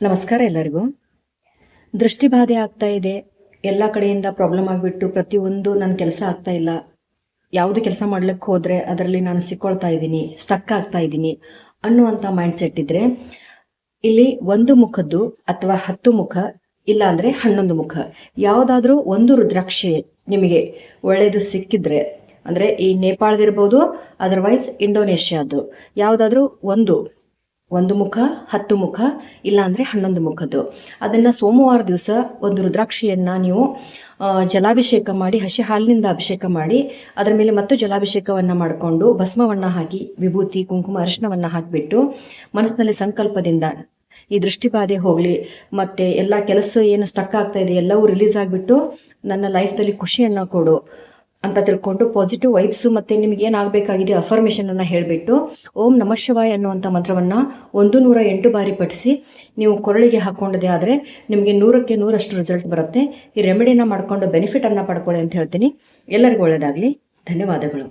ನಮಸ್ಕಾರ ಎಲ್ಲರಿಗೂ. ದೃಷ್ಟಿಬಾಧೆ ಆಗ್ತಾ ಇದೆ, ಎಲ್ಲ ಕಡೆಯಿಂದ ಪ್ರಾಬ್ಲಮ್ ಆಗಿಬಿಟ್ಟು ಪ್ರತಿಯೊಂದು ನನ್ನ ಕೆಲಸ ಆಗ್ತಾ ಇಲ್ಲ. ಯಾವುದು ಕೆಲಸ ಮಾಡ್ಲಿಕ್ಕೆ ಹೋದರೆ ಅದರಲ್ಲಿ ನಾನು ಸಿಕ್ಕೊಳ್ತಾ ಇದ್ದೀನಿ, ಸ್ಟಕ್ ಆಗ್ತಾ ಇದ್ದೀನಿ ಅನ್ನುವಂಥ ಮೈಂಡ್ ಸೆಟ್ ಇದ್ರೆ ಇಲ್ಲಿ ಒಂದು ಮುಖದ್ದು ಅಥವಾ 10 ಮುಖ ಇಲ್ಲ ಅಂದರೆ 11 ಮುಖ ಯಾವುದಾದ್ರೂ ಒಂದು ರುದ್ರಾಕ್ಷಿ ನಿಮಗೆ ಒಳ್ಳೆಯದು ಸಿಕ್ಕಿದ್ರೆ, ಅಂದರೆ ಈ ನೇಪಾಳದಿರ್ಬೋದು, ಅದರ್ವೈಸ್ ಇಂಡೋನೇಷ್ಯಾದು ಯಾವುದಾದ್ರೂ ಒಂದು ಮುಖ 10 ಮುಖ ಇಲ್ಲ ಅಂದರೆ 11 ಮುಖದ್ದು ಅದನ್ನು ಸೋಮವಾರ ದಿವಸ ಒಂದು ರುದ್ರಾಕ್ಷಿಯನ್ನು ನೀವು ಜಲಾಭಿಷೇಕ ಮಾಡಿ, ಹಸಿ ಹಾಲಿನಿಂದ ಅಭಿಷೇಕ ಮಾಡಿ, ಅದರ ಮೇಲೆ ಮತ್ತು ಜಲಾಭಿಷೇಕವನ್ನು ಮಾಡಿಕೊಂಡು ಭಸ್ಮವನ್ನು ಹಾಕಿ, ವಿಭೂತಿ ಕುಂಕುಮ ಅರಿಶಿನವನ್ನು ಹಾಕಿಬಿಟ್ಟು ಮನಸ್ಸಿನಲ್ಲಿ ಸಂಕಲ್ಪದಿಂದ ಈ ದೃಷ್ಟಿಬಾಧೆ ಹೋಗಲಿ, ಮತ್ತು ಎಲ್ಲ ಕೆಲಸ ಏನು ಸ್ಟಕ್ ಆಗ್ತಾ ಇದೆ ಎಲ್ಲವೂ ರಿಲೀಸ್ ಆಗಿಬಿಟ್ಟು ನನ್ನ ಲೈಫ್ದಲ್ಲಿ ಖುಷಿಯನ್ನು ಕೊಡು ಅಂತ ತಿಳ್ಕೊಂಡು ಪಾಸಿಟಿವ್ ವೈಬ್ಸು ಮತ್ತು ನಿಮ್ಗೆ ಏನಾಗಬೇಕಾಗಿದೆ ಅಫರ್ಮೇಷನನ್ನು ಹೇಳಿಬಿಟ್ಟು ಓಂ ನಮಃ ಶಿವಾಯ ಅನ್ನುವಂಥ ಮಂತ್ರವನ್ನು 108 ಬಾರಿ ಪಠಿಸಿ ನೀವು ಕೊರಳಿಗೆ ಹಾಕ್ಕೊಂಡಿದೆ ಆದರೆ ನಿಮಗೆ 100ಕ್ಕೆ 100ರಷ್ಟು ರಿಸಲ್ಟ್ ಬರುತ್ತೆ. ಈ ರೆಮಿಡಿನ ಮಾಡಿಕೊಂಡು ಬೆನಿಫಿಟನ್ನು ಪಡ್ಕೊಳ್ಳಿ ಅಂತ ಹೇಳ್ತೀನಿ. ಎಲ್ಲರಿಗೂ ಒಳ್ಳೆಯದಾಗಲಿ. ಧನ್ಯವಾದಗಳು.